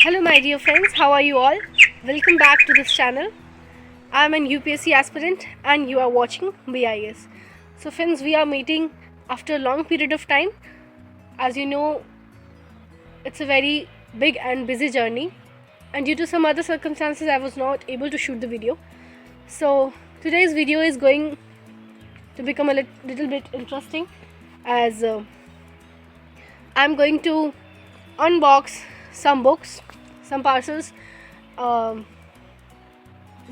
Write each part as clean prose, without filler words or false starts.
Hello my dear friends, how are you all? Welcome back to this channel. I am an UPSC aspirant and you are watching BIS. So friends, we are meeting after a long period of time. As you know, it's a very big and busy journey, and due to some other circumstances I was not able to shoot the video. So today's video is going to become a little bit interesting, as I'm going to unbox some books, some parcels. Why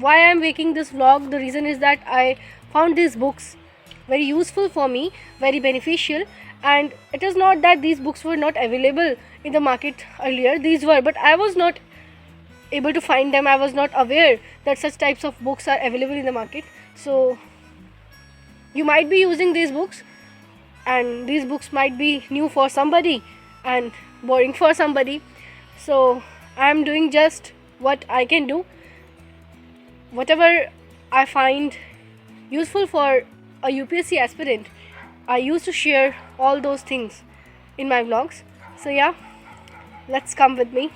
I'm making this vlog, the reason is that I found these books very useful for me, very beneficial, and it is not that these books were not available in the market earlier. These were, but I was not able to find them. I was not aware that such types of books are available in the market. So you might be using these books, and these books might be new for somebody and boring for somebody. So I am doing just what I can do. Whatever I find useful for a UPSC aspirant, I used to share all those things in my vlogs. So yeah, let's come with me.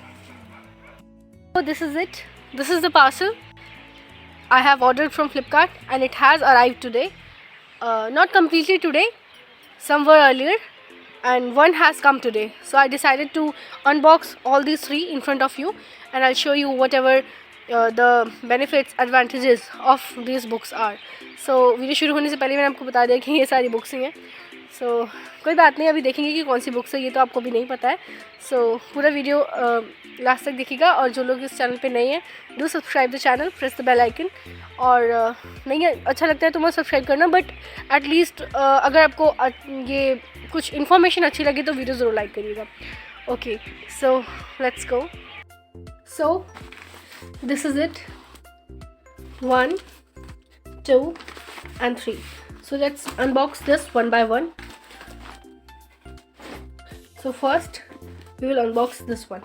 So this is it. This is the parcel I have ordered from Flipkart, and it has arrived today. Not completely today, somewhere earlier, and one has come today. So I decided to unbox all these three in front of you, and I'll show you whatever the benefits, advantages of these books are. So video शुरू होने से पहले मैंने आपको बता दिया कि ये सारी बुक्स ही हैं. So कोई बात नहीं, अभी देखेंगे कि कौन सी बुक्स है, ये तो आपको भी नहीं पता है. So पूरा वीडियो लास्ट तक देखिएगा, और जो लोग इस चैनल पे नए हैं, do subscribe the channel, press the bell icon. और नहीं अच्छा लगता है तो मत सब्सक्राइब करना, बट एटलीस्ट अगर आपको ये कुछ इन्फॉर्मेशन अच्छी लगे तो वीडियो ज़रूर लाइक करिएगा. Okay, so let's go. So this is it, 1, 2 and 3. So let's unbox this one by one. So first we will unbox this one.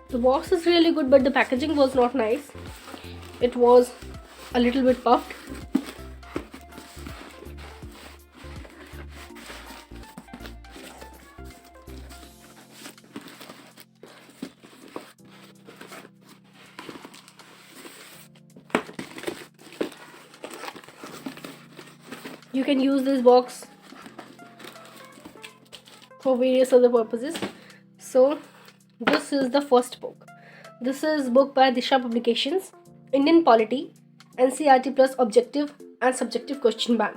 The box is really good, but the packaging was not nice. It was a little bit puffed. You can use this box for various other purposes. So this is the first book. This is book by Disha Publications, Indian Polity, NCERT plus Objective and Subjective Question Bank.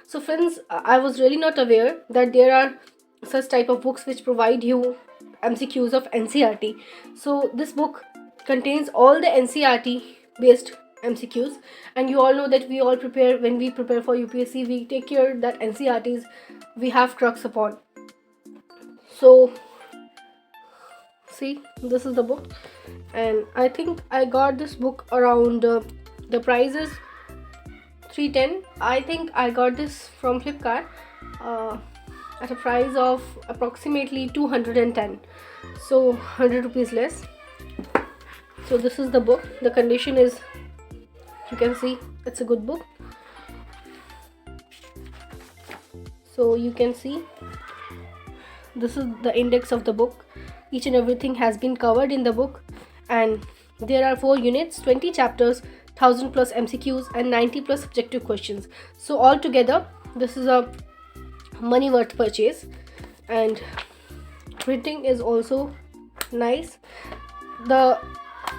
So friends, I was really not aware that there are such type of books which provide you MCQs of NCERT. So this book contains all the NCERT based MCQs, and you all know that we all prepare, when we prepare for UPSC, we take care that NCERTs we have crux upon. So see, this is the book, and I think I got this book around the price is 310. I think I got this from Flipkart at a price of approximately 210, so 100 rupees less. So this is the book. The condition is, you can see, it's a good book. So you can see this is the index of the book. Each and everything has been covered in the book, and there are 4 units, 20 chapters, 1000 plus MCQs and 90 plus subjective questions. So altogether this is a money worth purchase, and printing is also nice.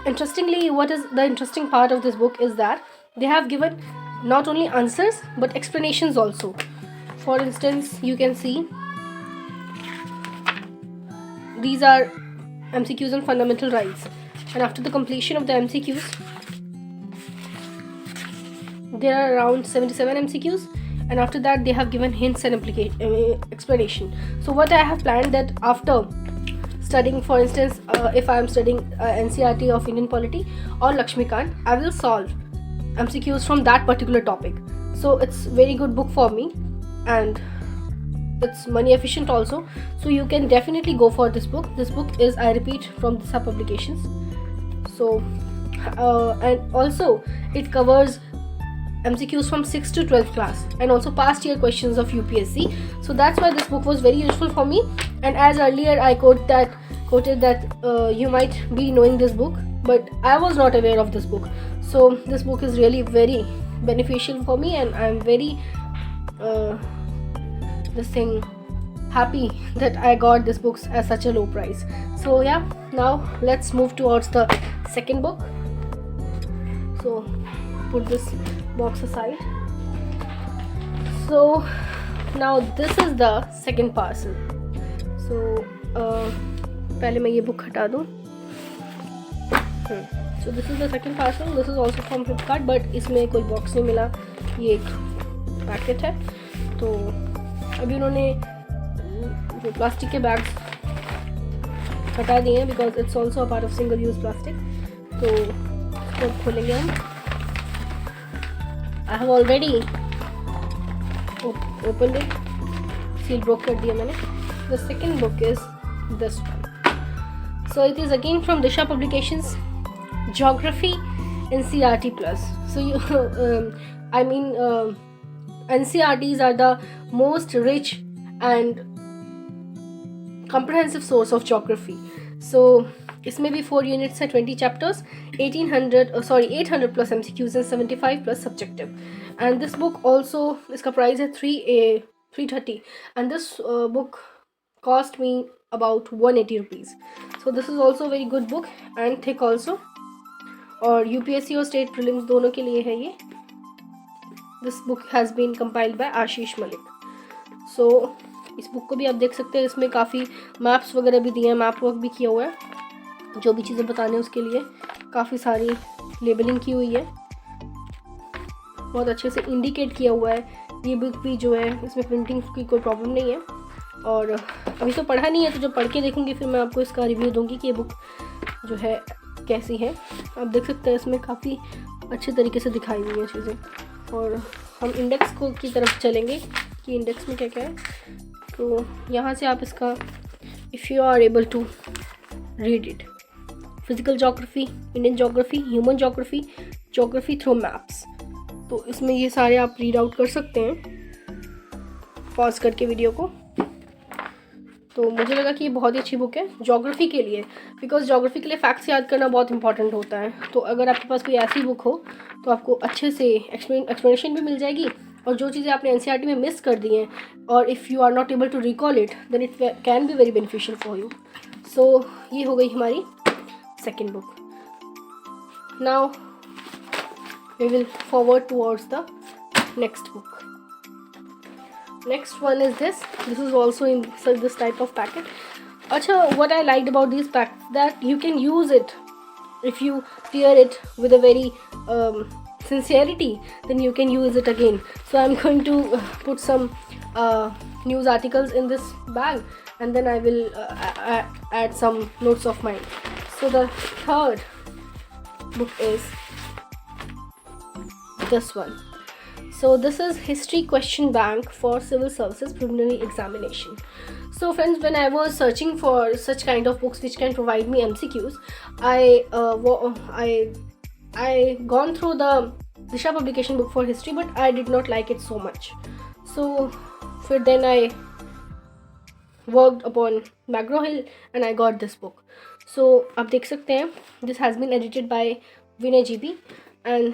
Interestingly, what is the interesting part of this book is that they have given not only answers but explanations also. For instance, you can see these are MCQs on fundamental rights, and after the completion of the MCQs, there are around 77 MCQs, and after that they have given hints and explanation. So what I have planned, that after studying, for instance, if I am studying NCERT of Indian Polity or Lakshmikant, I will solve MCQs from that particular topic. So it's very good book for me, and it's money efficient also. So you can definitely go for this book. This book is, I repeat, from Disha Publications. So and also it covers MCQs from 6th to 12th class and also past year questions of UPSC. So that's why this book was very useful for me. And as earlier I quoted that you might be knowing this book, but I was not aware of this book. So this book is really very beneficial for me, and I'm very happy that I got this book at such a low price. So yeah, now let's move towards the second book. So put this box aside. So now this is the second parcel. So पहले मैं ये book हटा दूँ. So this is the second parcel. This is also from Flipkart, but इसमें कोई box नहीं मिला. ये एक पैकेट है. तो अभी उन्होंने जो प्लास्टिक के बैग्स हटा दिए हैं because it's also a part of single use plastic. तो इसको खोलेंगे हम. I have already open it. Seal broke कर दिया मैंने. The second book is this one. So it is again from Disha Publications, Geography NCERT Plus. So NCERTs are the most rich and comprehensive source of geography. So इसमें भी 4 units है, 20 chapters, 800 plus MCQs and 75 plus subjective. And this book also, इसका price है 330, and this book cost me about 180 rupees. So this is also a very good book and thick also, और UPSC और state prelims दोनों के लिए है ये. This book has been compiled by Ashish Malik. So इस बुक को भी आप देख सकते हैं. इसमें काफ़ी मैप्स वगैरह भी दिए हैं, मैप वर्क भी किया हुआ है. जो भी चीज़ें बताने हैं उसके लिए काफ़ी सारी लेबलिंग की हुई है, बहुत अच्छे से इंडिकेट किया हुआ है. ये बुक भी जो है इसमें प्रिंटिंग की कोई प्रॉब्लम नहीं है. और अभी तो पढ़ा नहीं है, तो जब पढ़ के देखूँगी फिर मैं आपको इसका रिव्यू दूँगी कि ये बुक जो है कैसी है. आप देख सकते हैं इसमें काफ़ी अच्छे तरीके से दिखाई हुई हैं चीज़ें. और हम इंडेक्स को की तरफ चलेंगे कि इंडेक्स में क्या क्या है. तो यहाँ से आप इसका if you are able to read it, physical geography, Indian geography, human geography, geography through maps. तो इसमें ये सारे आप रीड आउट कर सकते हैं पॉज करके वीडियो को. तो मुझे लगा कि ये बहुत ही अच्छी बुक है जोग्राफी के लिए, बिकॉज जोग्राफी के लिए फैक्ट्स याद करना बहुत इंपॉर्टेंट होता है. तो अगर आपके पास कोई ऐसी बुक हो तो आपको अच्छे से एक्सप्लेनेशन भी मिल जाएगी, और जो चीज़ें आपने NCERT में मिस कर दी हैं, और if you are not able to recall it, then it can be very beneficial for you. So ये हो गई हमारी second book. Now we will forward towards the next book. Next one is this. This is also in this type of packet. Acha, what I liked about these packets, that you can use it if you tear it with a very sincerity, then you can use it again. So I'm going to put some news articles in this bag, and then I will add some notes of mine. So the third book is this one. So this is History Question Bank for Civil Services Preliminary Examination. So friends, when I was searching for such kind of books which can provide me MCQs, I gone through the Disha Publication book for history, but I did not like it so much. So then I worked upon McGraw-Hill and I got this book. So आप देख सकते हैं, this has been edited by Vinay GB, and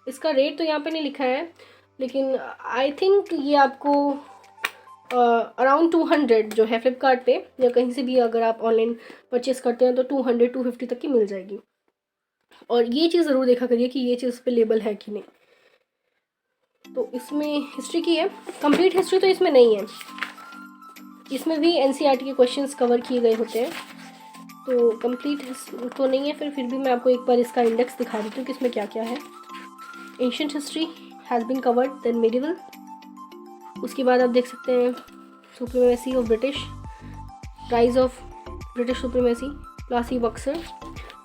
इसका rate तो यहाँ पे नहीं लिखा है, लेकिन आई थिंक ये आपको अराउंड 200 जो है फ्लिपकार्ट पे या कहीं से भी अगर आप ऑनलाइन परचेस करते हैं तो 200-250 तक की मिल जाएगी. और ये चीज़ ज़रूर देखा करिए कि ये चीज़ पे लेबल है कि नहीं. तो इसमें हिस्ट्री की है, कंप्लीट हिस्ट्री तो इसमें नहीं है. इसमें भी NCERT के क्वेश्चंस कवर किए गए होते हैं, तो कंप्लीट तो नहीं है. फिर भी मैं आपको एक बार इसका इंडेक्स दिखा देती हूँ कि इसमें क्या क्या है. Ancient history has been covered, then medieval. उसके बाद आप देख सकते हैं supremacy of British, rise of British supremacy, Plassey Buxer.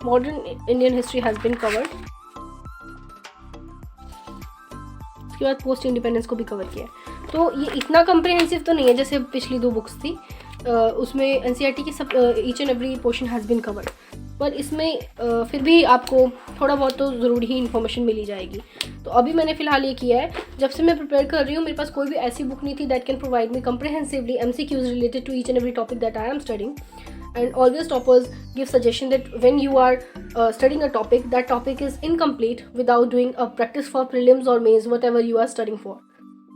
Modern Indian history has been covered. उसके बाद पोस्ट इंडिपेंडेंस को भी कवर किया. तो ये इतना कम्प्रिहेंसिव तो नहीं है जैसे पिछली 2 बुक्स थी. उसमें NCERT की सब each and every portion has been covered. पर इसमें फिर भी आपको थोड़ा बहुत तो ज़रूरी ही इन्फॉर्मेशन मिली जाएगी। तो अभी मैंने फ़िलहाल ये किया है, जब से मैं प्रिपेयर कर रही हूँ मेरे पास कोई भी ऐसी बुक नहीं थी that can provide me comprehensively MCQs related to each and every topic that I am studying. And always toppers give suggestion that when you are studying a topic, that topic is incomplete without doing a practice for prelims or mains, whatever you are studying for.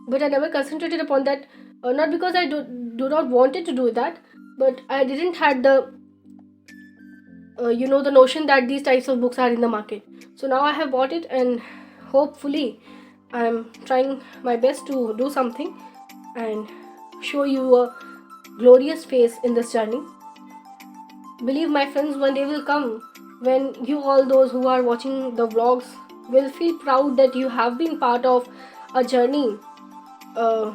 But I never concentrated upon that, not because I do not wanted to do that, but I didn't had the the notion that these types of books are in the market. So now I have bought it, and hopefully I'm trying my best to do something and show you a glorious face in this journey. Believe, my friends, one day will come when you, all those who are watching the vlogs, will feel proud that you have been part of a journey uh,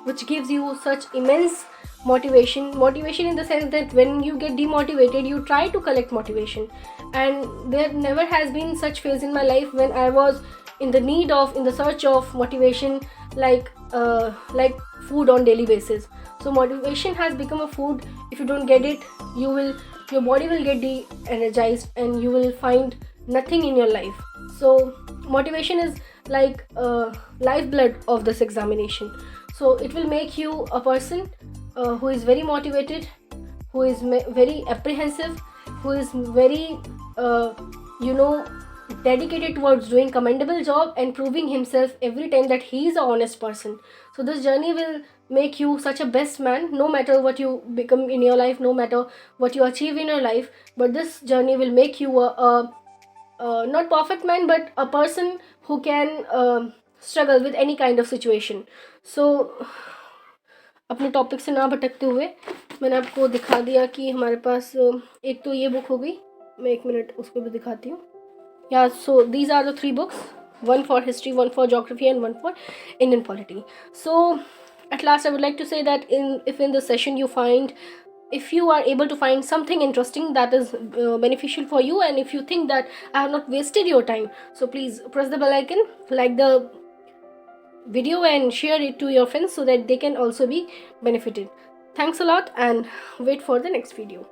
which gives you such immense motivation in the sense that when you get demotivated, you try to collect motivation. And there never has been such phase in my life when I was in the search of motivation, like food on daily basis. So motivation has become a food. If you don't get it, your body will get de-energized and you will find nothing in your life. So motivation is like lifeblood of this examination. So it will make you a person who is very motivated, who is very apprehensive, who is very dedicated towards doing commendable job and proving himself every time that he is a honest person. So this journey will make you such a best man, no matter what you become in your life, no matter what you achieve in your life. But this journey will make you a not perfect man, but a person who can struggle with any kind of situation. So अपने topic से ना भटकते हुए मैंने आपको दिखा दिया कि हमारे पास एक तो ये बुक हो गई, मैं एक मिनट उसको भी दिखाती हूँ. Yeah, so these are the 3 books, one for history, one for geography, and one for Indian polity. So at last I would like to say that if in the session if you are able to find something interesting that is beneficial for you, and if you think that I have not wasted your time, so please press the bell icon, like the video, and share it to your friends so that they can also be benefited. Thanks a lot, and wait for the next video.